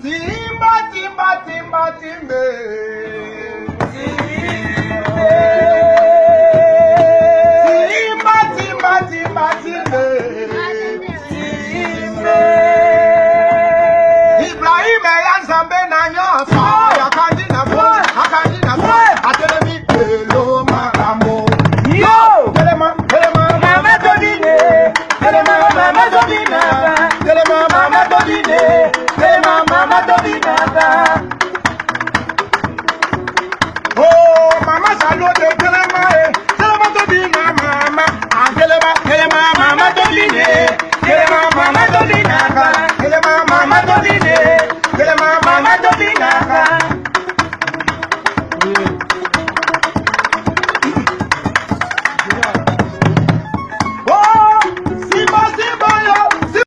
Timba, timba, timba, timbe. Timba, timba, timba, timbe. Ibrahim Eyanzambe na nyosa. Yakandina boy, akandina boy. Atelemi hello maramo. Yo, telema, mama tobine. Telema, mama tobine. Telema, mama tobine. Telema.